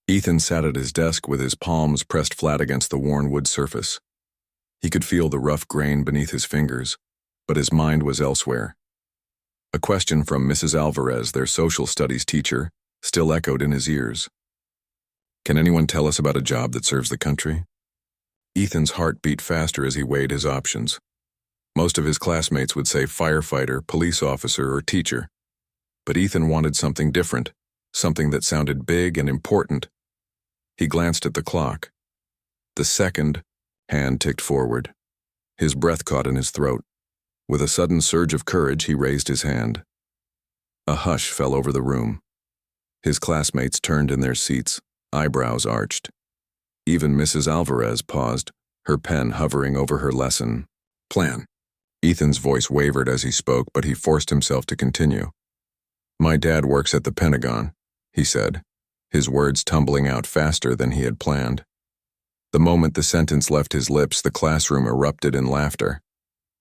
Ethan sat at his desk with his palms pressed flat against the worn wood surface. He could feel the rough grain beneath his fingers, but his mind was elsewhere. A question from Mrs. Alvarez, their social studies teacher, still echoed in his ears. "Can anyone tell us about a job that serves the country?" Ethan's heart beat faster as he weighed his options. Most of his classmates would say firefighter, police officer, or teacher. But Ethan wanted something different, something that sounded big and important. He glanced at the clock. The second hand ticked forward. His breath caught in his throat. With a sudden surge of courage, he raised his hand. A hush fell over the room. His classmates turned in their seats, eyebrows arched. Even Mrs. Alvarez paused, her pen hovering over her lesson plan. Ethan's voice wavered as he spoke, but he forced himself to continue. "My dad works at the Pentagon," he said, his words tumbling out faster than he had planned. The moment the sentence left his lips, the classroom erupted in laughter.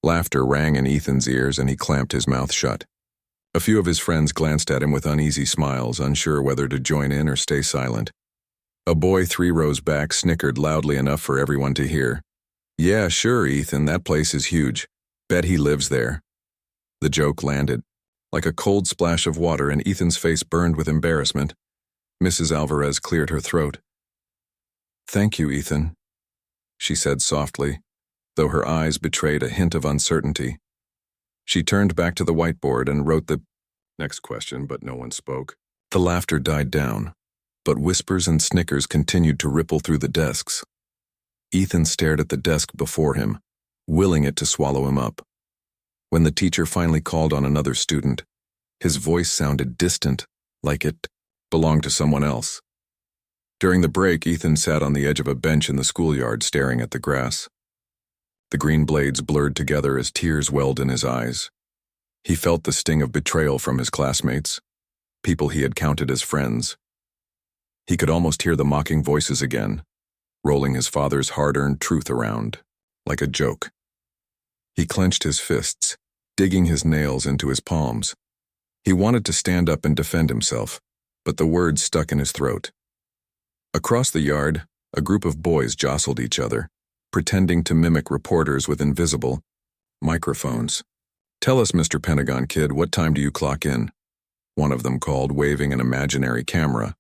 Laughter rang in Ethan's ears, and he clamped his mouth shut. A few of his friends glanced at him with uneasy smiles, unsure whether to join in or stay silent. A boy 3 rows back snickered loudly enough for everyone to hear. "Yeah, sure, Ethan, that place is huge. Bet he lives there." The joke landed like a cold splash of water, and Ethan's face burned with embarrassment. Mrs. Alvarez cleared her throat. "Thank you, Ethan," she said softly, though her eyes betrayed a hint of uncertainty. She turned back to the whiteboard and wrote the next question, but no one spoke. The laughter died down, but whispers and snickers continued to ripple through the desks. Ethan stared at the desk before him, willing it to swallow him up. When the teacher finally called on another student, his voice sounded distant, like it belonged to someone else. During the break, Ethan sat on the edge of a bench in the schoolyard staring at the grass. The green blades blurred together as tears welled in his eyes. He felt the sting of betrayal from his classmates, people he had counted as friends. He could almost hear the mocking voices again, rolling his father's hard-earned truth around, like a joke. He clenched his fists, digging his nails into his palms. He wanted to stand up and defend himself, but the words stuck in his throat. Across the yard, a group of boys jostled each other, pretending to mimic reporters with invisible microphones. "Tell us, Mr. Pentagon Kid, what time do you clock in?" one of them called, waving an imaginary camera.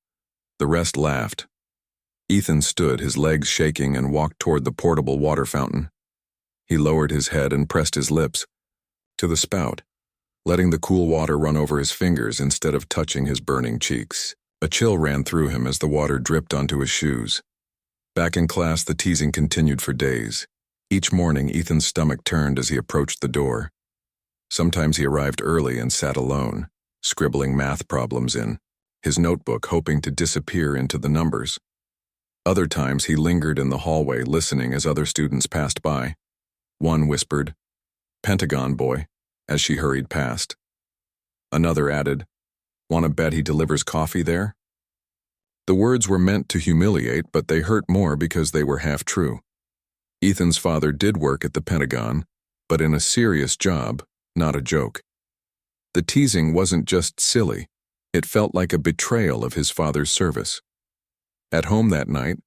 The rest laughed. Ethan stood, his legs shaking, and walked toward the portable water fountain. He lowered his head and pressed his lips to the spout, letting the cool water run over his fingers instead of touching his burning cheeks. A chill ran through him as the water dripped onto his shoes. Back in class, the teasing continued for days. Each morning, Ethan's stomach turned as he approached the door. Sometimes he arrived early and sat alone, scribbling math problems in his notebook, hoping to disappear into the numbers. Other times, he lingered in the hallway, listening as other students passed by. One whispered, "Pentagon boy," as she hurried past. Another added, "Want to bet he delivers coffee there?" The words were meant to humiliate, but they hurt more because they were half true. Ethan's father did work at the Pentagon, but in a serious job, not a joke. The teasing wasn't just silly, it felt like a betrayal of his father's service. At home that night,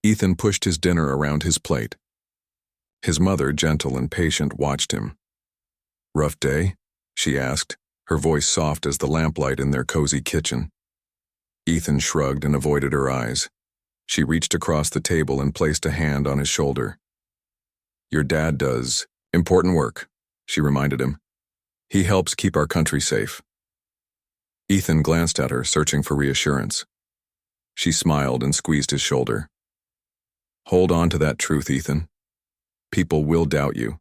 Ethan pushed his dinner around his plate. His mother, gentle and patient, watched him. "Rough day?" she asked, her voice soft as the lamplight in their cozy kitchen. Ethan shrugged and avoided her eyes. She reached across the table and placed a hand on his shoulder. "Your dad does important work," she reminded him. "He helps keep our country safe." Ethan glanced at her, searching for reassurance. She smiled and squeezed his shoulder. "Hold on to that truth, Ethan. People will doubt you.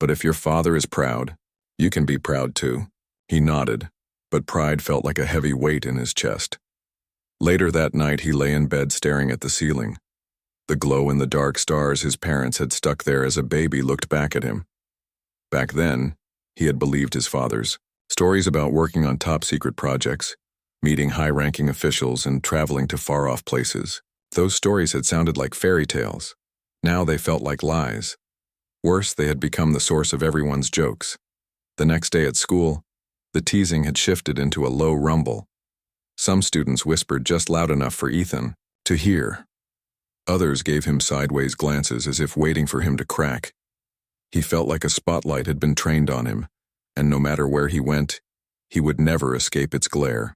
But if your father is proud, you can be proud too." He nodded, but pride felt like a heavy weight in his chest. Later that night, he lay in bed staring at the ceiling. The glow-in-the-dark stars his parents had stuck there as a baby looked back at him. Back then, he had believed his father's stories about working on top-secret projects, meeting high-ranking officials, and traveling to far-off places. Those stories had sounded like fairy tales. Now they felt like lies. Worse, they had become the source of everyone's jokes. The next day at school, the teasing had shifted into a low rumble. Some students whispered just loud enough for Ethan, to hear. Others gave him sideways glances as if waiting for him to crack. He felt like a spotlight had been trained on him, and no matter where he went, he would never escape its glare.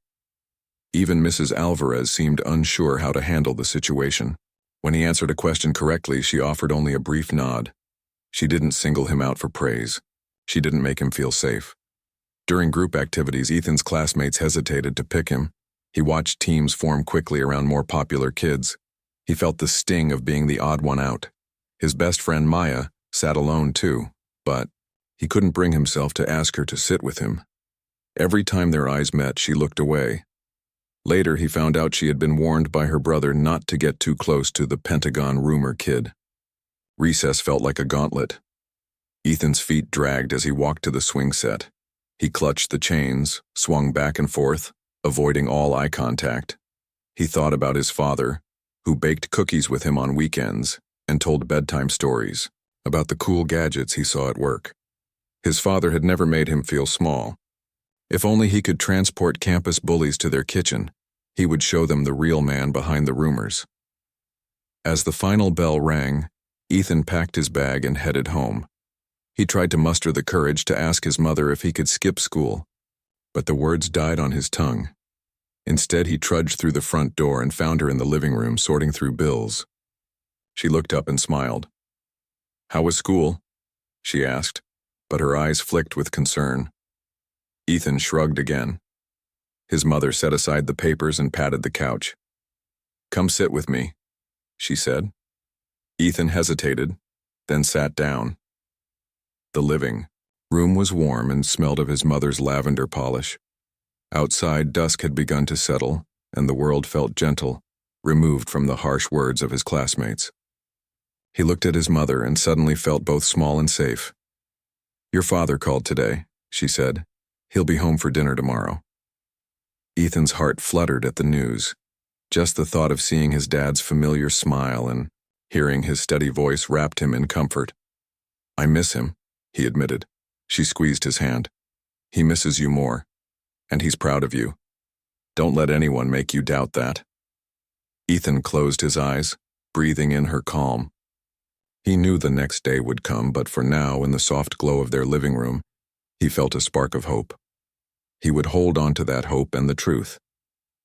Even Mrs. Alvarez seemed unsure how to handle the situation. When he answered a question correctly, she offered only a brief nod. She didn't single him out for praise. She didn't make him feel safe. During group activities, Ethan's classmates hesitated to pick him. He watched teams form quickly around more popular kids. He felt the sting of being the odd one out. His best friend Maya sat alone too, but he couldn't bring himself to ask her to sit with him. Every time their eyes met, she looked away. Later, he found out she had been warned by her brother not to get too close to the Pentagon rumor kid. Recess felt like a gauntlet. Ethan's feet dragged as he walked to the swing set. He clutched the chains, swung back and forth, avoiding all eye contact. He thought about his father, who baked cookies with him on weekends and told bedtime stories about the cool gadgets he saw at work. His father had never made him feel small. If only he could transport campus bullies to their kitchen, he would show them the real man behind the rumors. As the final bell rang, Ethan packed his bag and headed home. He tried to muster the courage to ask his mother if he could skip school, but the words died on his tongue. Instead, he trudged through the front door and found her in the living room sorting through bills. She looked up and smiled. "How was school?" she asked, but her eyes flicked with concern. Ethan shrugged again. His mother set aside the papers and patted the couch. "Come sit with me," she said. Ethan hesitated, then sat down. The living room was warm and smelled of his mother's lavender polish. Outside, dusk had begun to settle, and the world felt gentle, removed from the harsh words of his classmates. He looked at his mother and suddenly felt both small and safe. "Your father called today," she said. "He'll be home for dinner tomorrow." Ethan's heart fluttered at the news. Just the thought of seeing his dad's familiar smile and hearing his steady voice wrapped him in comfort. "I miss him," he admitted. She squeezed his hand. "He misses you more, and he's proud of you. Don't let anyone make you doubt that." Ethan closed his eyes, breathing in her calm. He knew the next day would come, but for now, in the soft glow of their living room, he felt a spark of hope. He would hold on to that hope and the truth.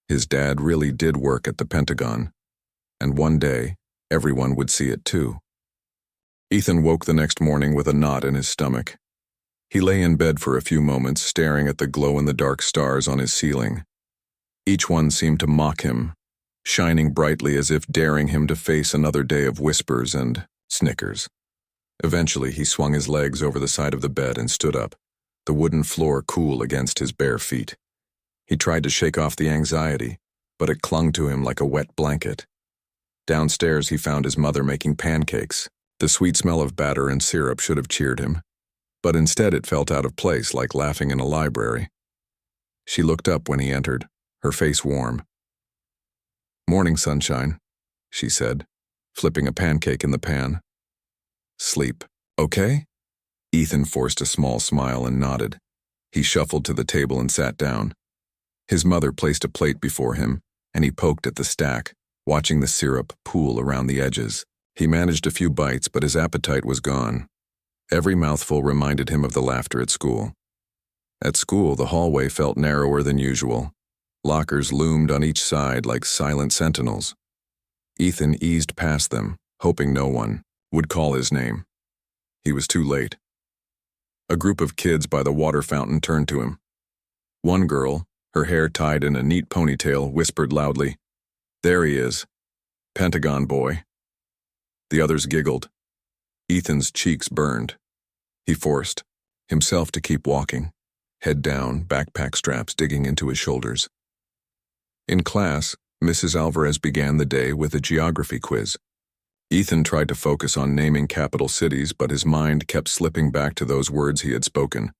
His dad really did work at the Pentagon, and one day, everyone would see it too. Ethan woke the next morning with a knot in his stomach. He lay in bed for a few moments, staring at the glow-in-the-dark stars on his ceiling. Each one seemed to mock him, shining brightly as if daring him to face another day of whispers and snickers. Eventually, he swung his legs over the side of the bed and stood up, the wooden floor cool against his bare feet. He tried to shake off the anxiety, but it clung to him like a wet blanket. Downstairs, he found his mother making pancakes. The sweet smell of batter and syrup should have cheered him, but instead it felt out of place, like laughing in a library. She looked up when he entered, her face warm. "Morning, sunshine," she said, flipping a pancake in the pan. "Sleep, okay?" Ethan forced a small smile and nodded. He shuffled to the table and sat down. His mother placed a plate before him, and he poked at the stack, watching the syrup pool around the edges. He managed a few bites, but his appetite was gone. Every mouthful reminded him of the laughter at school. At school, the hallway felt narrower than usual. Lockers loomed on each side like silent sentinels. Ethan eased past them, hoping no one would call his name. He was too late. A group of kids by the water fountain turned to him. One girl, her hair tied in a neat ponytail, whispered loudly, "There he is, Pentagon boy." The others giggled. Ethan's cheeks burned. He forced himself to keep walking, head down, backpack straps digging into his shoulders. In class, Mrs. Alvarez began the day with a geography quiz. Ethan tried to focus on naming capital cities, but his mind kept slipping back to those words he had spoken,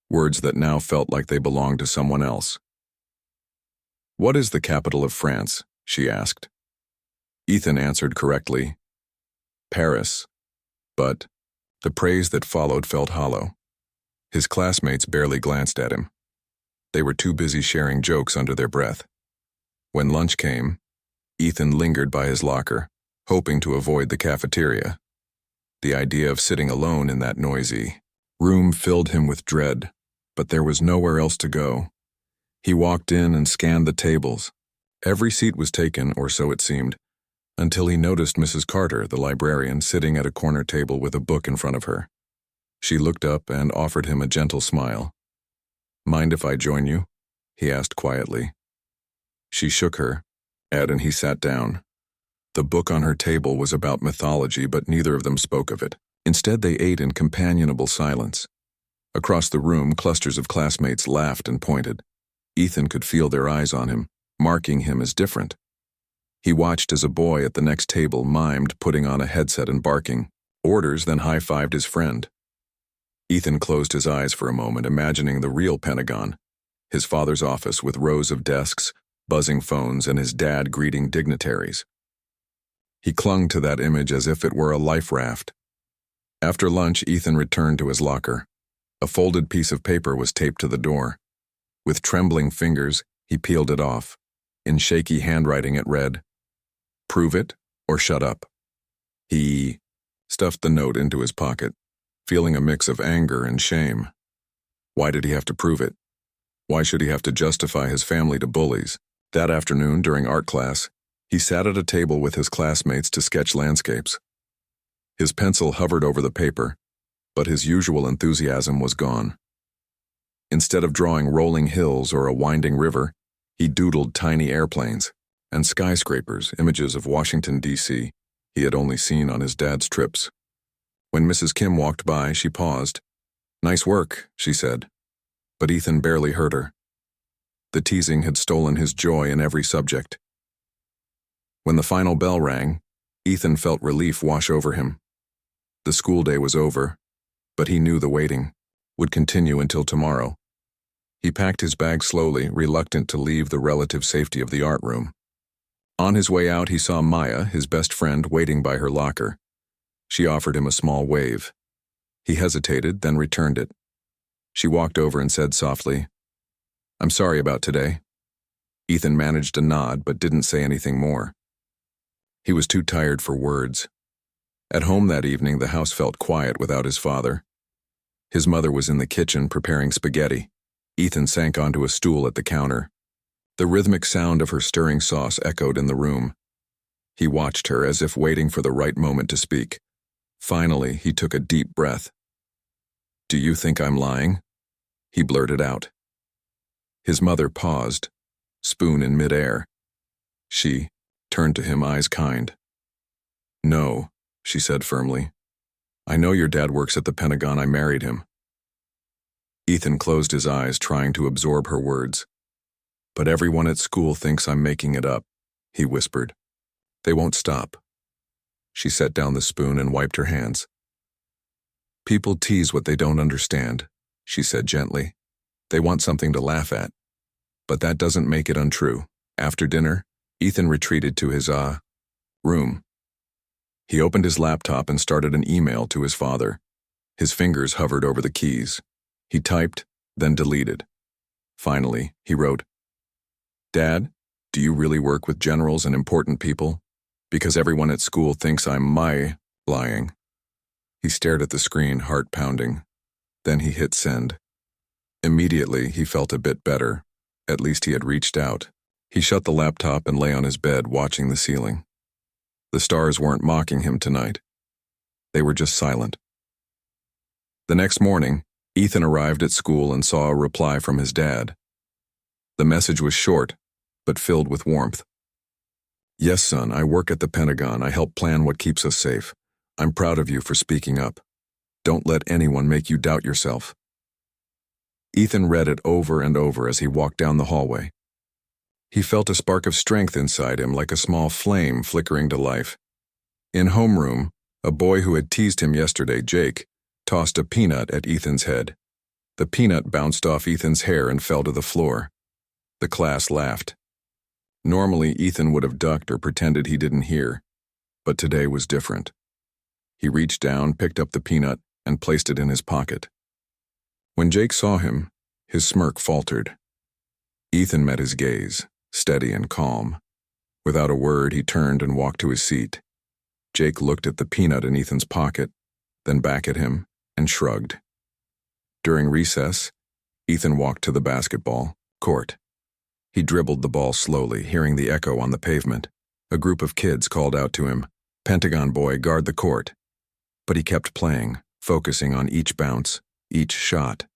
words that now felt like they belonged to someone else. "What is the capital of France?" she asked. Ethan answered correctly, "Paris," but the praise that followed felt hollow. His classmates barely glanced at him. They were too busy sharing jokes under their breath. When lunch came, Ethan lingered by his locker, hoping to avoid the cafeteria. The idea of sitting alone in that noisy room filled him with dread, but there was nowhere else to go. He walked in and scanned the tables. Every seat was taken, or so it seemed, until he noticed Mrs. Carter, the librarian, sitting at a corner table with a book in front of her. She looked up and offered him a gentle smile. "Mind if I join you?" he asked quietly. She shook her, and he sat down. The book on her table was about mythology, but neither of them spoke of it. Instead, they ate in companionable silence. Across the room, clusters of classmates laughed and pointed. Ethan could feel their eyes on him, marking him as different. He watched as a boy at the next table mimed putting on a headset and barking orders, then high-fived his friend. Ethan closed his eyes for a moment, imagining the real Pentagon, his father's office with rows of desks, buzzing phones, and his dad greeting dignitaries. He clung to that image as if it were a life raft. After lunch, Ethan returned to his locker. A folded piece of paper was taped to the door. With trembling fingers, he peeled it off. In shaky handwriting it read, "Prove it or shut up." He stuffed the note into his pocket, feeling a mix of anger and shame. Why did he have to prove it? Why should he have to justify his family to bullies? That afternoon, during art class, he sat at a table with his classmates to sketch landscapes. His pencil hovered over the paper, but his usual enthusiasm was gone. Instead of drawing rolling hills or a winding river, he doodled tiny airplanes and skyscrapers, images of Washington, D.C. he had only seen on his dad's trips. When Mrs. Kim walked by, she paused. "Nice work," she said. But Ethan barely heard her. The teasing had stolen his joy in every subject. When the final bell rang, Ethan felt relief wash over him. The school day was over, but he knew the waiting would continue until tomorrow. He packed his bag slowly, reluctant to leave the relative safety of the art room. On his way out, he saw Maya, his best friend, waiting by her locker. She offered him a small wave. He hesitated, then returned it. She walked over and said softly, "I'm sorry about today." Ethan managed a nod, but didn't say anything more. He was too tired for words. At home that evening, the house felt quiet without his father. His mother was in the kitchen preparing spaghetti. Ethan sank onto a stool at the counter. The rhythmic sound of her stirring sauce echoed in the room. He watched her as if waiting for the right moment to speak. Finally, he took a deep breath. "Do you think I'm lying?" he blurted out. His mother paused, spoon in midair. She turned to him, eyes kind. "No," she said firmly. "I know your dad works at the Pentagon. I married him." Ethan closed his eyes, trying to absorb her words. "But everyone at school thinks I'm making it up," he whispered. "They won't stop." She set down the spoon and wiped her hands. "People tease what they don't understand," she said gently. "They want something to laugh at. But that doesn't make it untrue." After dinner, Ethan retreated to his room. He opened his laptop and started an email to his father. His fingers hovered over the keys. He typed, then deleted. Finally, he wrote, "Dad, do you really work with generals and important people? Because everyone at school thinks I'm lying." He stared at the screen, heart pounding. Then he hit send. Immediately, he felt a bit better. At least he had reached out. He shut the laptop and lay on his bed, watching the ceiling. The stars weren't mocking him tonight. They were just silent. The next morning, Ethan arrived at school and saw a reply from his dad. The message was short, but filled with warmth. "Yes, son, I work at the Pentagon. I help plan what keeps us safe. I'm proud of you for speaking up. Don't let anyone make you doubt yourself." Ethan read it over and over as he walked down the hallway. He felt a spark of strength inside him, like a small flame flickering to life. In homeroom, a boy who had teased him yesterday, Jake, tossed a peanut at Ethan's head. The peanut bounced off Ethan's hair and fell to the floor. The class laughed. Normally, Ethan would have ducked or pretended he didn't hear, but today was different. He reached down, picked up the peanut, and placed it in his pocket. When Jake saw him, his smirk faltered. Ethan met his gaze, steady and calm. Without a word, he turned and walked to his seat. Jake looked at the peanut in Ethan's pocket, then back at him, and shrugged. During recess, Ethan walked to the basketball court. He dribbled the ball slowly, hearing the echo on the pavement. A group of kids called out to him, "Pentagon boy, guard the court." But he kept playing, focusing on each bounce, each shot.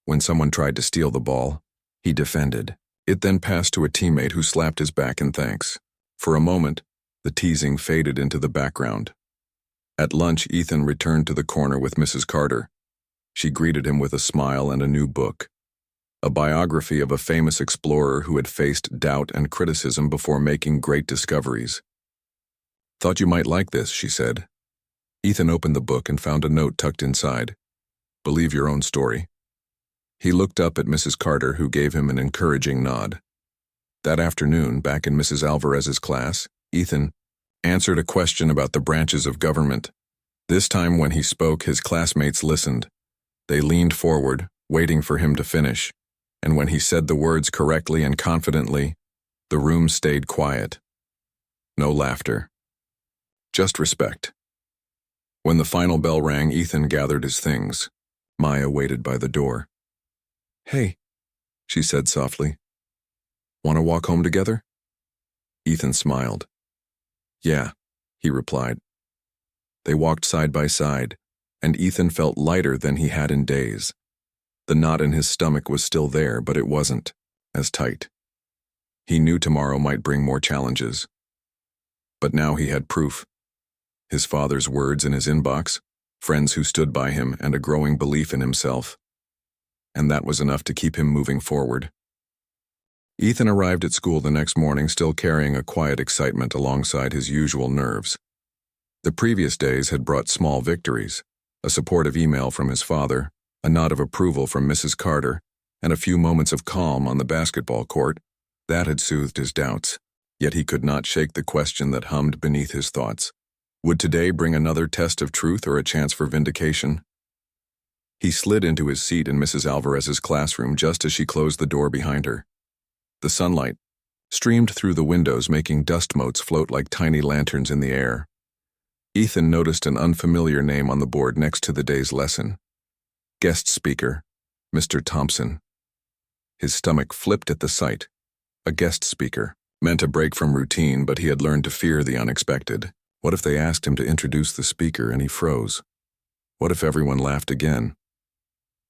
When someone tried to steal the ball, he defended. It then passed to a teammate who slapped his back in thanks. For a moment, the teasing faded into the background. At lunch, Ethan returned to the corner with Mrs. Carter. She greeted him with a smile and a new book, a biography of a famous explorer who had faced doubt and criticism before making great discoveries. "Thought you might like this," she said. Ethan opened the book and found a note tucked inside. "Believe your own story." He looked up at Mrs. Carter, who gave him an encouraging nod. That afternoon, back in Mrs. Alvarez's class, Ethan answered a question about the branches of government. This time when he spoke, his classmates listened. They leaned forward, waiting for him to finish, and when he said the words correctly and confidently, the room stayed quiet. No laughter. Just respect. When the final bell rang, Ethan gathered his things. Maya waited by the door. "Hey," she said softly. "Want to walk home together?" Ethan smiled. "Yeah," he replied. They walked side by side, and Ethan felt lighter than he had in days. The knot in his stomach was still there, but it wasn't as tight. He knew tomorrow might bring more challenges. But now he had proof. His father's words in his inbox, friends who stood by him, and a growing belief in himself. And that was enough to keep him moving forward. Ethan arrived at school the next morning still carrying a quiet excitement alongside his usual nerves. The previous days had brought small victories, a supportive email from his father, a nod of approval from Mrs. Carter, and a few moments of calm on the basketball court. That had soothed his doubts, yet he could not shake the question that hummed beneath his thoughts. Would today bring another test of truth or a chance for vindication? He slid into his seat in Mrs. Alvarez's classroom just as she closed the door behind her. The sunlight streamed through the windows, making dust motes float like tiny lanterns in the air. Ethan noticed an unfamiliar name on the board next to the day's lesson. Guest speaker, Mr. Thompson. His stomach flipped at the sight. A guest speaker meant a break from routine, but he had learned to fear the unexpected. What if they asked him to introduce the speaker and he froze? What if everyone laughed again?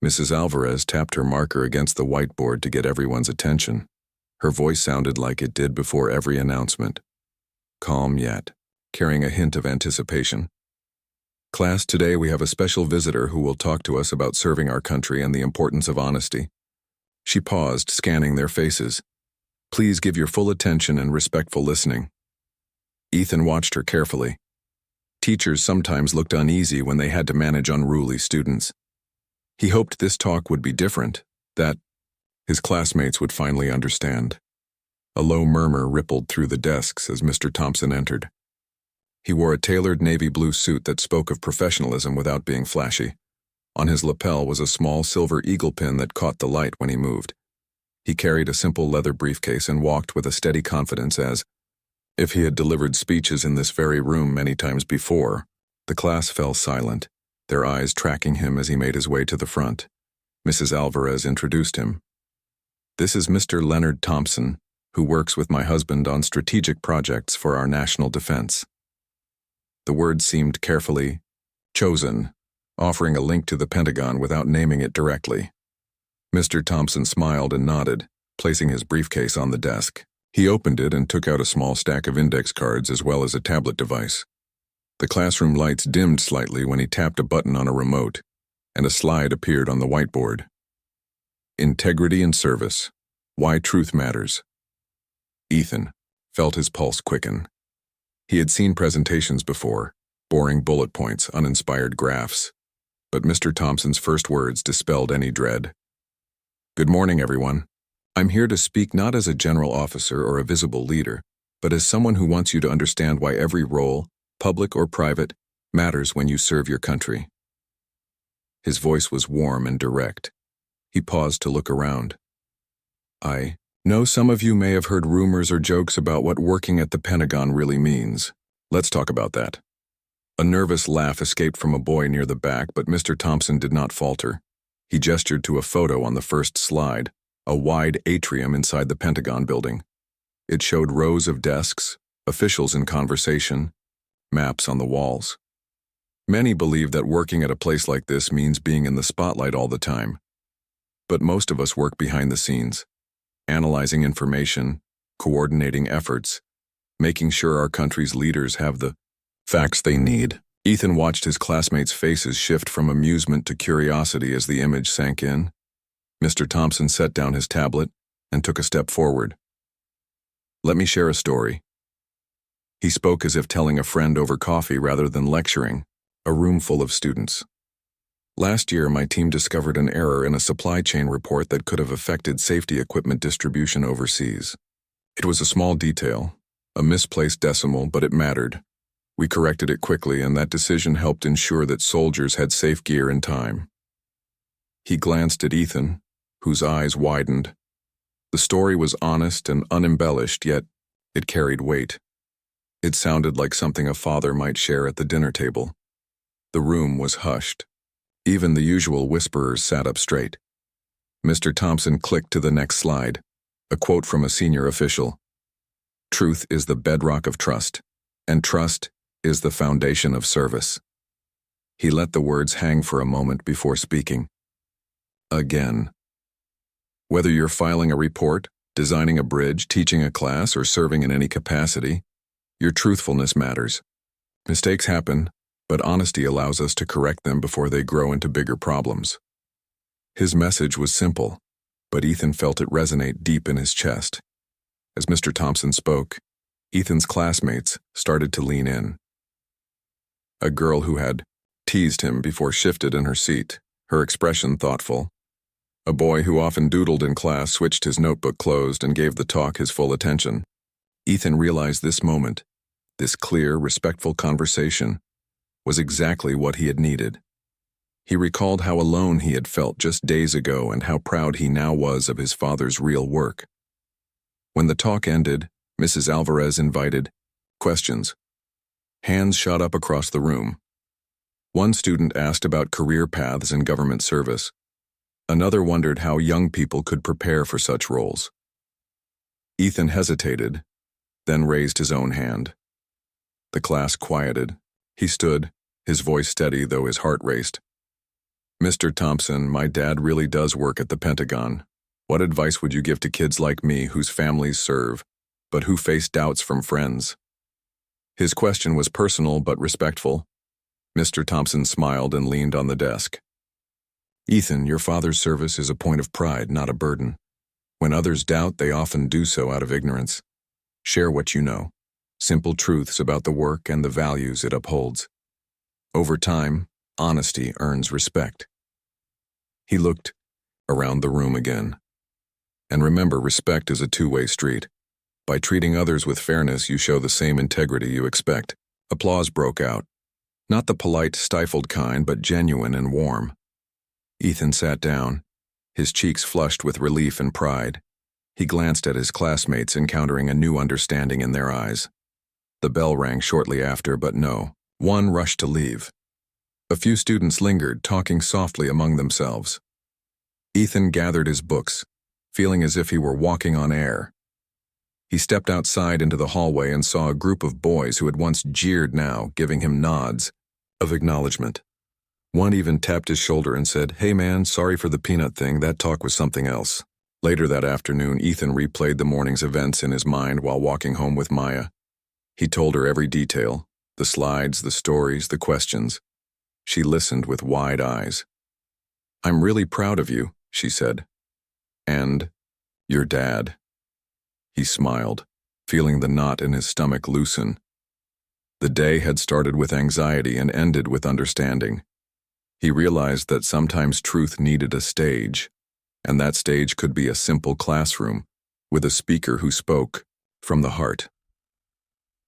Mrs. Alvarez tapped her marker against the whiteboard to get everyone's attention. Her voice sounded like it did before every announcement. Calm yet, carrying a hint of anticipation. "Class, today we have a special visitor who will talk to us about serving our country and the importance of honesty." She paused, scanning their faces. "Please give your full attention and respectful listening." Ethan watched her carefully. Teachers sometimes looked uneasy when they had to manage unruly students. He hoped this talk would be different, that his classmates would finally understand. A low murmur rippled through the desks as Mr. Thompson entered. He wore a tailored navy blue suit that spoke of professionalism without being flashy. On his lapel was a small silver eagle pin that caught the light when he moved. He carried a simple leather briefcase and walked with a steady confidence as if he had delivered speeches in this very room many times before. The class fell silent, their eyes tracking him as he made his way to the front. Mrs. Alvarez introduced him. "This is Mr. Leonard Thompson, who works with my husband on strategic projects for our national defense." The word seemed carefully chosen, offering a link to the Pentagon without naming it directly. Mr. Thompson smiled and nodded, placing his briefcase on the desk. He opened it and took out a small stack of index cards as well as a tablet device. The classroom lights dimmed slightly when he tapped a button on a remote, and a slide appeared on the whiteboard. Integrity and service. Why truth matters. Ethan felt his pulse quicken. He had seen presentations before, boring bullet points, uninspired graphs. But Mr. Thompson's first words dispelled any dread. "Good morning, everyone. I'm here to speak not as a general officer or a visible leader, but as someone who wants you to understand why every role, public or private, matters when you serve your country." His voice was warm and direct. He paused to look around. No, some of you may have heard rumors or jokes about what working at the Pentagon really means. Let's talk about that. A nervous laugh escaped from a boy near the back, but Mr. Thompson did not falter. He gestured to a photo on the first slide, a wide atrium inside the Pentagon building. It showed rows of desks, officials in conversation, maps on the walls. Many believe that working at a place like this means being in the spotlight all the time. But most of us work behind the scenes, analyzing information, coordinating efforts, making sure our country's leaders have the facts they need. Ethan watched his classmates' faces shift from amusement to curiosity as the image sank in. Mr. Thompson set down his tablet and took a step forward. Let me share a story. He spoke as if telling a friend over coffee rather than lecturing, a room full of students. Last year, my team discovered an error in a supply chain report that could have affected safety equipment distribution overseas. It was a small detail, a misplaced decimal, but it mattered. We corrected it quickly, and that decision helped ensure that soldiers had safe gear in time. He glanced at Ethan, whose eyes widened. The story was honest and unembellished, yet it carried weight. It sounded like something a father might share at the dinner table. The room was hushed. Even the usual whisperers sat up straight. Mr. Thompson clicked to the next slide, a quote from a senior official. Truth is the bedrock of trust, and trust is the foundation of service. He let the words hang for a moment before speaking. Again. Whether you're filing a report, designing a bridge, teaching a class, or serving in any capacity, your truthfulness matters. Mistakes happen, but honesty allows us to correct them before they grow into bigger problems. His message was simple, but Ethan felt it resonate deep in his chest. As Mr. Thompson spoke, Ethan's classmates started to lean in. A girl who had teased him before shifted in her seat, her expression thoughtful. A boy who often doodled in class switched his notebook closed and gave the talk his full attention. Ethan realized this moment, this clear, respectful conversation, was exactly what he had needed. He recalled how alone he had felt just days ago and how proud he now was of his father's real work. When the talk ended, Mrs. Alvarez invited questions. Hands shot up across the room. One student asked about career paths in government service. Another wondered how young people could prepare for such roles. Ethan hesitated, then raised his own hand. The class quieted. He stood, his voice steady though his heart raced. Mr. Thompson, my dad really does work at the Pentagon. What advice would you give to kids like me whose families serve, but who face doubts from friends? His question was personal but respectful. Mr. Thompson smiled and leaned on the desk. Ethan, your father's service is a point of pride, not a burden. When others doubt, they often do so out of ignorance. Share what you know. Simple truths about the work and the values it upholds. Over time, honesty earns respect. He looked around the room again. And remember, respect is a two-way street. By treating others with fairness, you show the same integrity you expect. Applause broke out. Not the polite, stifled kind, but genuine and warm. Ethan sat down, his cheeks flushed with relief and pride. He glanced at his classmates, encountering a new understanding in their eyes. The bell rang shortly after, but no one rushed to leave. A few students lingered, talking softly among themselves. Ethan gathered his books, feeling as if he were walking on air. He stepped outside into the hallway and saw a group of boys who had once jeered now giving him nods of acknowledgement. One even tapped his shoulder and said, "Hey man, sorry for the peanut thing, that talk was something else." Later that afternoon, Ethan replayed the morning's events in his mind while walking home with Maya. He told her every detail, the slides, the stories, the questions. She listened with wide eyes. "I'm really proud of you," she said. "And your dad." He smiled, feeling the knot in his stomach loosen. The day had started with anxiety and ended with understanding. He realized that sometimes truth needed a stage, and that stage could be a simple classroom with a speaker who spoke from the heart.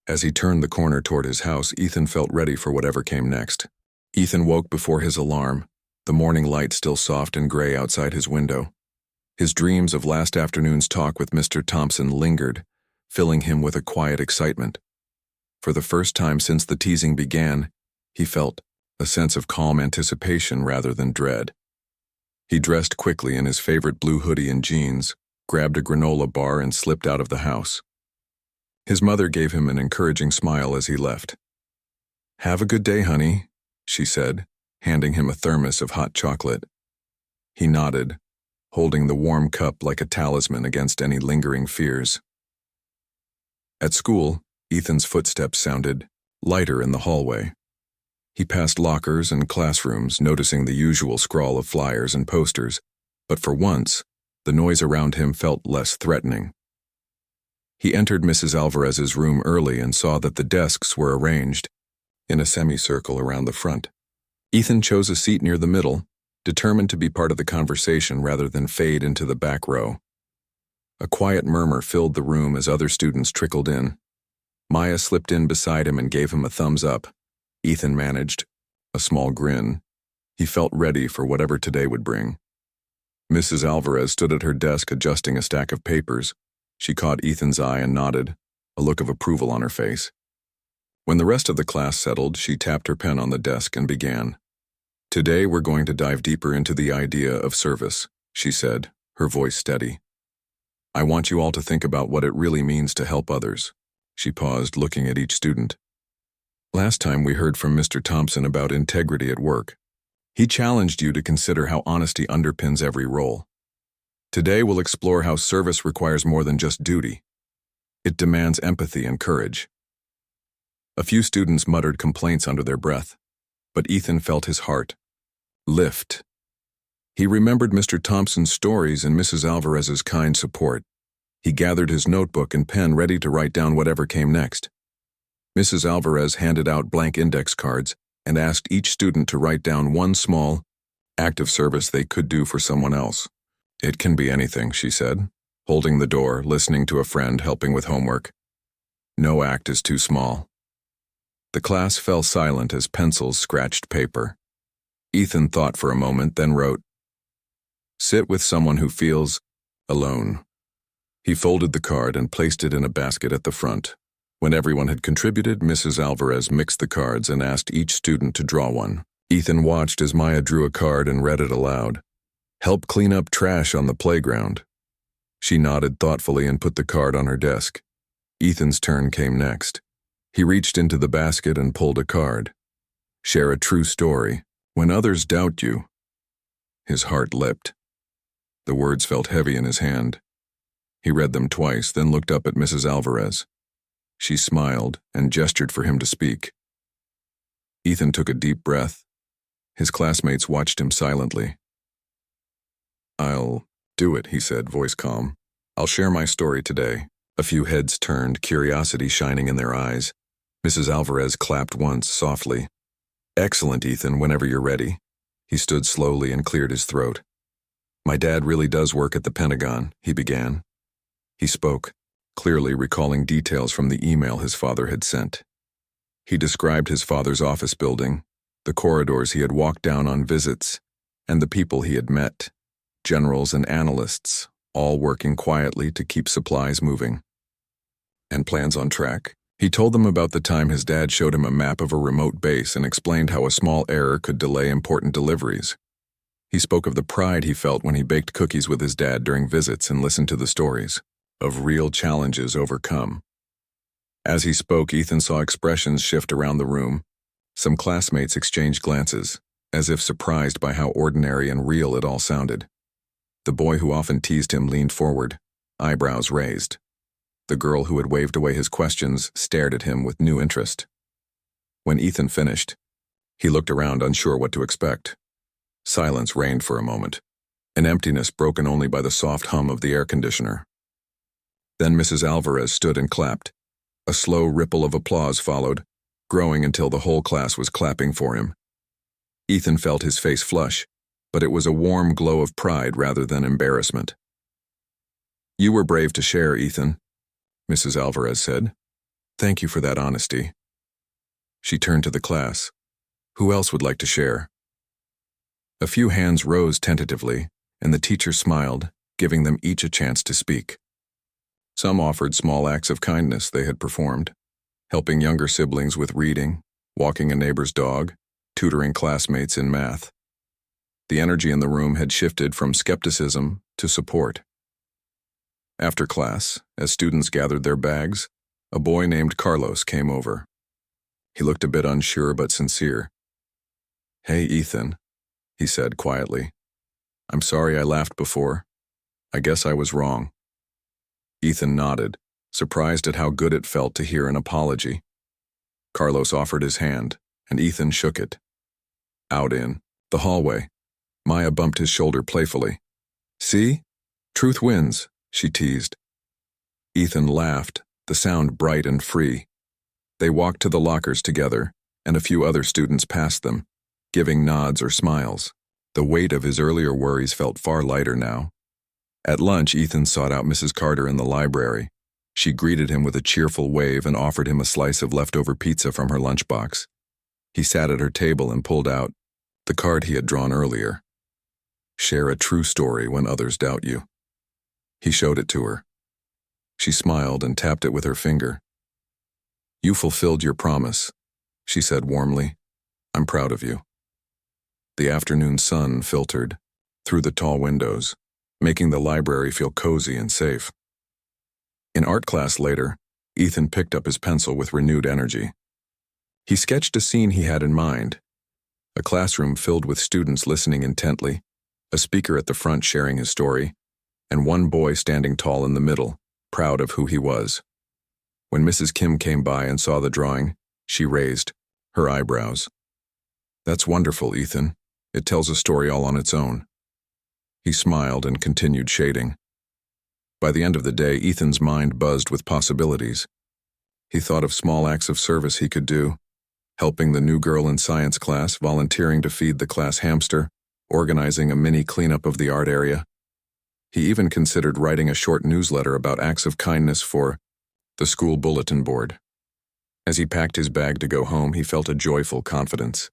As he turned the corner toward his house, Ethan felt ready for whatever came next. Ethan woke before his alarm, the morning light still soft and gray outside his window. His dreams of last afternoon's talk with Mr. Thompson lingered, filling him with a quiet excitement. For the first time since the teasing began, he felt a sense of calm anticipation rather than dread. He dressed quickly in his favorite blue hoodie and jeans, grabbed a granola bar and slipped out of the house. His mother gave him an encouraging smile as he left. "Have a good day, honey," she said, handing him a thermos of hot chocolate. He nodded, holding the warm cup like a talisman against any lingering fears. At school, Ethan's footsteps sounded lighter in the hallway. He passed lockers and classrooms, noticing the usual scrawl of flyers and posters, but for once, the noise around him felt less threatening. He entered Mrs. Alvarez's room early and saw that the desks were arranged in a semicircle around the front. Ethan chose a seat near the middle, determined to be part of the conversation rather than fade into the back row. A quiet murmur filled the room as other students trickled in. Maya slipped in beside him and gave him a thumbs up. Ethan managed a small grin. He felt ready for whatever today would bring. Mrs. Alvarez stood at her desk adjusting a stack of papers. She caught Ethan's eye and nodded, a look of approval on her face. When the rest of the class settled, she tapped her pen on the desk and began. "Today we're going to dive deeper into the idea of service," she said, her voice steady. "I want you all to think about what it really means to help others." She paused, looking at each student. "Last time we heard from Mr. Thompson about integrity at work. He challenged you to consider how honesty underpins every role. Today we'll explore how service requires more than just duty. It demands empathy and courage." A few students muttered complaints under their breath, but Ethan felt his heart lift. He remembered Mr. Thompson's stories and Mrs. Alvarez's kind support. He gathered his notebook and pen ready to write down whatever came next. Mrs. Alvarez handed out blank index cards and asked each student to write down one small act of service they could do for someone else. "It can be anything," she said, holding the door, listening to a friend helping with homework. "No act is too small." The class fell silent as pencils scratched paper. Ethan thought for a moment, then wrote, "Sit with someone who feels alone." He folded the card and placed it in a basket at the front. When everyone had contributed, Mrs. Alvarez mixed the cards and asked each student to draw one. Ethan watched as Maya drew a card and read it aloud. "Help clean up trash on the playground." She nodded thoughtfully and put the card on her desk. Ethan's turn came next. He reached into the basket and pulled a card. "Share a true story. When others doubt you." His heart leapt. The words felt heavy in his hand. He read them twice, then looked up at Mrs. Alvarez. She smiled and gestured for him to speak. Ethan took a deep breath. His classmates watched him silently. "I'll do it," he said, voice calm. "I'll share my story today." A few heads turned, curiosity shining in their eyes. Mrs. Alvarez clapped once, softly. "Excellent, Ethan, whenever you're ready." He stood slowly and cleared his throat. "My dad really does work at the Pentagon," he began. He spoke, clearly recalling details from the email his father had sent. He described his father's office building, the corridors he had walked down on visits, and the people he had met, generals and analysts, all working quietly to keep supplies moving. And plans on track. He told them about the time his dad showed him a map of a remote base and explained how a small error could delay important deliveries. He spoke of the pride he felt when he baked cookies with his dad during visits and listened to the stories of real challenges overcome. As he spoke, Ethan saw expressions shift around the room. Some classmates exchanged glances, as if surprised by how ordinary and real it all sounded. The boy who often teased him leaned forward, eyebrows raised. The girl who had waved away his questions stared at him with new interest. When Ethan finished, he looked around, unsure what to expect. Silence reigned for a moment, an emptiness broken only by the soft hum of the air conditioner. Then Mrs. Alvarez stood and clapped. A slow ripple of applause followed, growing until the whole class was clapping for him. Ethan felt his face flush, but it was a warm glow of pride rather than embarrassment. "You were brave to share, Ethan," Mrs. Alvarez said. "Thank you for that honesty." She turned to the class. "Who else would like to share?" A few hands rose tentatively, and the teacher smiled, giving them each a chance to speak. Some offered small acts of kindness they had performed, helping younger siblings with reading, walking a neighbor's dog, tutoring classmates in math. The energy in the room had shifted from skepticism to support. After class, as students gathered their bags, a boy named Carlos came over. He looked a bit unsure but sincere. "Hey, Ethan," he said quietly. "I'm sorry I laughed before. I guess I was wrong." Ethan nodded, surprised at how good it felt to hear an apology. Carlos offered his hand, and Ethan shook it. Out in the hallway, Maya bumped his shoulder playfully. "See? Truth wins," she teased. Ethan laughed, the sound bright and free. They walked to the lockers together, and a few other students passed them, giving nods or smiles. The weight of his earlier worries felt far lighter now. At lunch, Ethan sought out Mrs. Carter in the library. She greeted him with a cheerful wave and offered him a slice of leftover pizza from her lunchbox. He sat at her table and pulled out the card he had drawn earlier. "Share a true story when others doubt you." He showed it to her. She smiled and tapped it with her finger. "You fulfilled your promise," she said warmly. "I'm proud of you." The afternoon sun filtered through the tall windows, making the library feel cozy and safe. In art class later, Ethan picked up his pencil with renewed energy. He sketched a scene he had in mind: a classroom filled with students listening intently, a speaker at the front sharing his story, and one boy standing tall in the middle, proud of who he was. When Mrs. Kim came by and saw the drawing, she raised her eyebrows. "That's wonderful, Ethan. It tells a story all on its own." He smiled and continued shading. By the end of the day, Ethan's mind buzzed with possibilities. He thought of small acts of service he could do: helping the new girl in science class, volunteering to feed the class hamster, organizing a mini cleanup of the art area. He even considered writing a short newsletter about acts of kindness for the school bulletin board. As he packed his bag to go home, he felt a joyful confidence.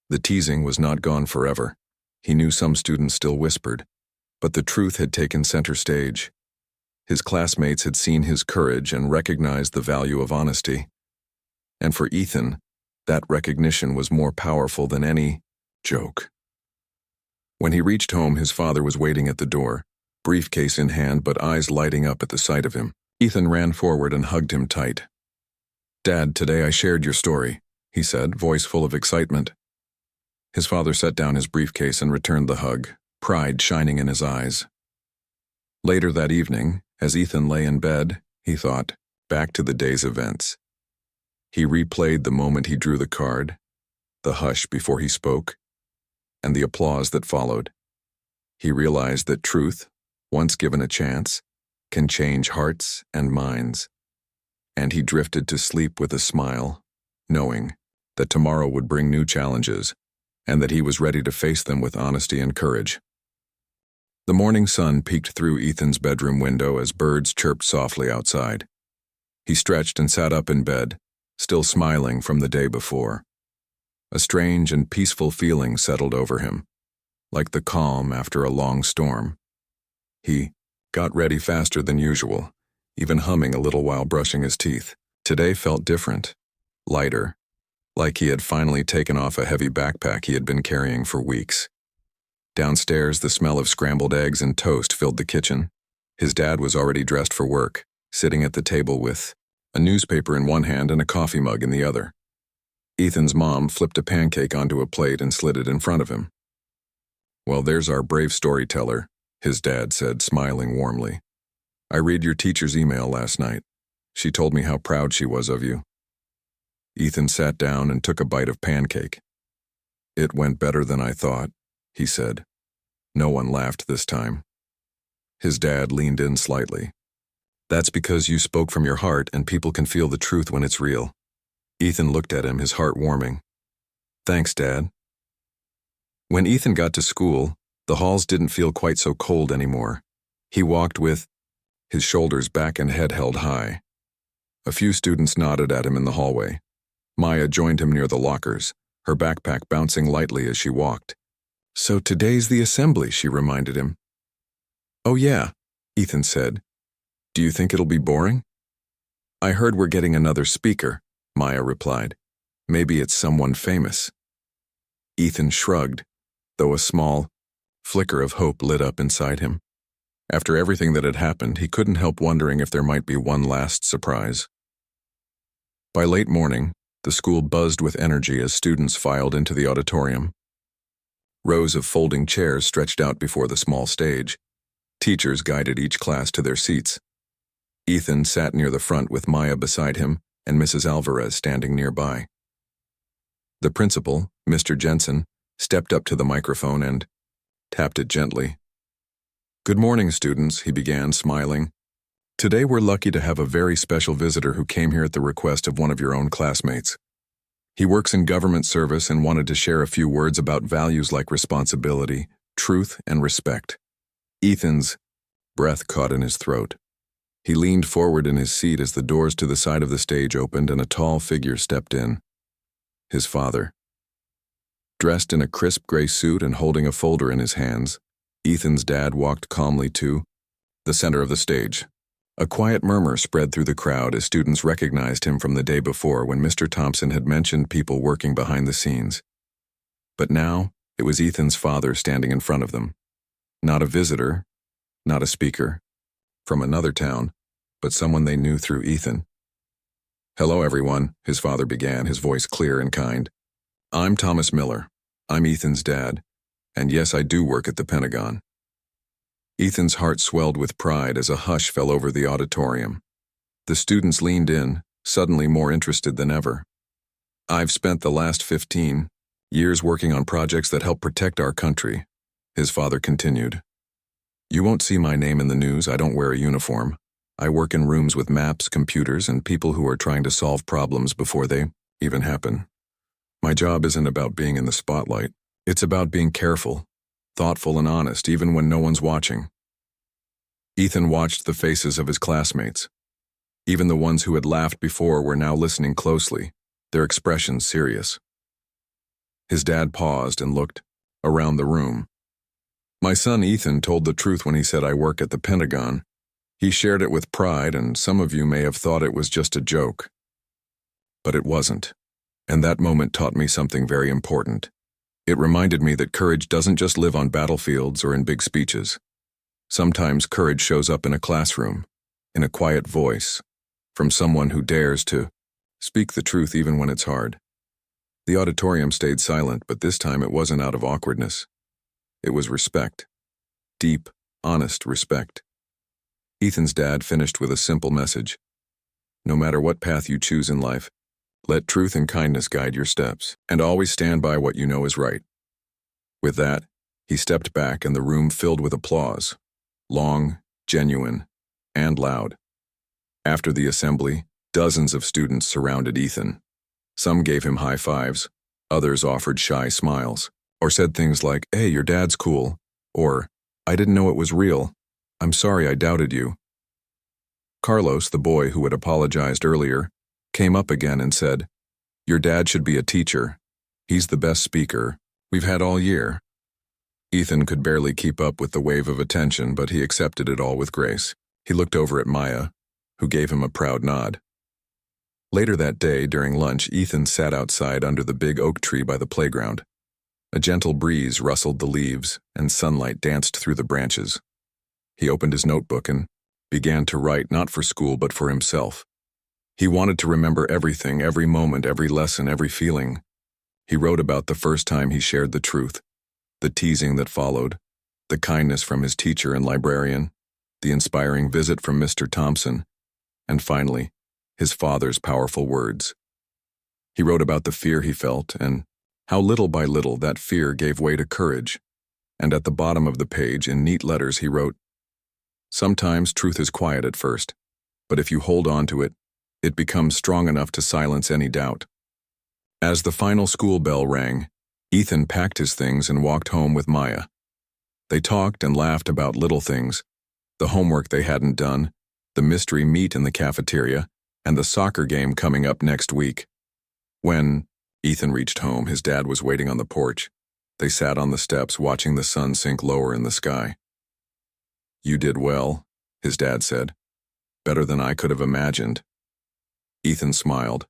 The teasing was not gone forever. He knew some students still whispered, but the truth had taken center stage. His classmates had seen his courage and recognized the value of honesty. And for Ethan, that recognition was more powerful than any joke. When he reached home, his father was waiting at the door, briefcase in hand but eyes lighting up at the sight of him. Ethan ran forward and hugged him tight. "Dad, today I shared your story," he said, voice full of excitement. His father set down his briefcase and returned the hug, pride shining in his eyes. Later that evening, as Ethan lay in bed, he thought back to the day's events. He replayed the moment he drew the card, the hush before he spoke, and the applause that followed. He realized that truth, once given a chance, can change hearts and minds. And he drifted to sleep with a smile, knowing that tomorrow would bring new challenges, and that he was ready to face them with honesty and courage. The morning sun peeked through Ethan's bedroom window as birds chirped softly outside. He stretched and sat up in bed, still smiling from the day before. A strange and peaceful feeling settled over him, like the calm after a long storm. He got ready faster than usual, even humming a little while brushing his teeth. Today felt different, lighter, like he had finally taken off a heavy backpack he had been carrying for weeks. Downstairs, the smell of scrambled eggs and toast filled the kitchen. His dad was already dressed for work, sitting at the table with a newspaper in one hand and a coffee mug in the other. Ethan's mom flipped a pancake onto a plate and slid it in front of him. "Well, there's our brave storyteller," his dad said, smiling warmly. "I read your teacher's email last night. She told me how proud she was of you." Ethan sat down and took a bite of pancake. "It went better than I thought," he said. No one laughed this time. His dad leaned in slightly. "That's because you spoke from your heart, and people can feel the truth when it's real." Ethan looked at him, his heart warming. "Thanks, Dad." When Ethan got to school, the halls didn't feel quite so cold anymore. He walked with his shoulders back and head held high. A few students nodded at him in the hallway. Maya joined him near the lockers, her backpack bouncing lightly as she walked. "So today's the assembly," she reminded him. Oh yeah, Ethan said. Do you think it'll be boring? I heard we're getting another speaker, Maya replied. Maybe it's someone famous. Ethan shrugged, though a small flicker of hope lit up inside him. After everything that had happened, he couldn't help wondering if there might be one last surprise. By late morning, the school buzzed with energy as students filed into the auditorium. Rows of folding chairs stretched out before the small stage. Teachers guided each class to their seats. Ethan sat near the front with Maya beside him and Mrs. Alvarez standing nearby. The principal, Mr. Jensen, stepped up to the microphone and tapped it gently. Good morning, students, he began, smiling. Today we're lucky to have a very special visitor who came here at the request of one of your own classmates. He works in government service and wanted to share a few words about values like responsibility, truth, and respect. Ethan's breath caught in his throat. He leaned forward in his seat as the doors to the side of the stage opened and a tall figure stepped in. His father. Dressed in a crisp gray suit and holding a folder in his hands, Ethan's dad walked calmly to the center of the stage. A quiet murmur spread through the crowd as students recognized him from the day before when Mr. Thompson had mentioned people working behind the scenes. But now, it was Ethan's father standing in front of them. Not a visitor, not a speaker, from another town, but someone they knew through Ethan. Hello, everyone, his father began, his voice clear and kind. I'm Thomas Miller. I'm Ethan's dad, and yes, I do work at the Pentagon. Ethan's heart swelled with pride as a hush fell over the auditorium. The students leaned in, suddenly more interested than ever. I've spent the last 15 years working on projects that help protect our country, his father continued. You won't see my name in the news. I don't wear a uniform. I work in rooms with maps, computers, and people who are trying to solve problems before they even happen. My job isn't about being in the spotlight. It's about being careful, thoughtful, and honest, even when no one's watching. Ethan watched the faces of his classmates. Even the ones who had laughed before were now listening closely, their expressions serious. His dad paused and looked around the room. My son Ethan told the truth when he said I work at the Pentagon. He shared it with pride, and some of you may have thought it was just a joke. But it wasn't, and that moment taught me something very important. It reminded me that courage doesn't just live on battlefields or in big speeches. Sometimes courage shows up in a classroom, in a quiet voice, from someone who dares to speak the truth even when it's hard. The auditorium stayed silent, but this time it wasn't out of awkwardness. It was respect. Deep, honest respect. Ethan's dad finished with a simple message. No matter what path you choose in life, let truth and kindness guide your steps, and always stand by what you know is right. With that, he stepped back and the room filled with applause. Long, genuine, and loud. After the assembly, dozens of students surrounded Ethan. Some gave him high fives, others offered shy smiles, or said things like, "Hey, your dad's cool," or, "I didn't know it was real. I'm sorry I doubted you." Carlos, the boy who had apologized earlier, came up again and said, "Your dad should be a teacher. He's the best speaker we've had all year." Ethan could barely keep up with the wave of attention, but he accepted it all with grace. He looked over at Maya, who gave him a proud nod. Later that day, during lunch, Ethan sat outside under the big oak tree by the playground. A gentle breeze rustled the leaves, and sunlight danced through the branches. He opened his notebook and began to write, not for school, but for himself. He wanted to remember everything, every moment, every lesson, every feeling. He wrote about the first time he shared the truth, the teasing that followed, the kindness from his teacher and librarian, the inspiring visit from Mr. Thompson, and finally, his father's powerful words. He wrote about the fear he felt and how little by little that fear gave way to courage. And at the bottom of the page, in neat letters, he wrote, "Sometimes truth is quiet at first, but if you hold on to it, it becomes strong enough to silence any doubt." As the final school bell rang, Ethan packed his things and walked home with Maya. They talked and laughed about little things, the homework they hadn't done, the mystery meat in the cafeteria, and the soccer game coming up next week. When Ethan reached home, his dad was waiting on the porch. They sat on the steps watching the sun sink lower in the sky. You did well, his dad said. Better than I could have imagined. Ethan smiled.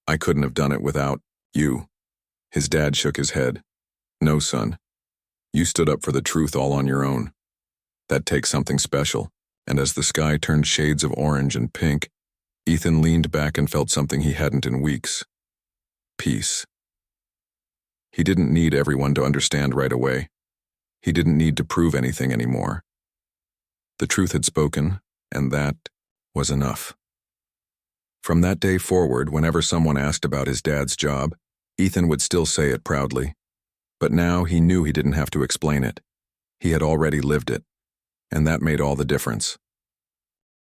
I couldn't have done it without you. His dad shook his head. No, son. You stood up for the truth all on your own. That takes something special, and as the sky turned shades of orange and pink, Ethan leaned back and felt something he hadn't in weeks. Peace. He didn't need everyone to understand right away. He didn't need to prove anything anymore. The truth had spoken, and that was enough. From that day forward, whenever someone asked about his dad's job, Ethan would still say it proudly. But now he knew he didn't have to explain it. He had already lived it, and that made all the difference.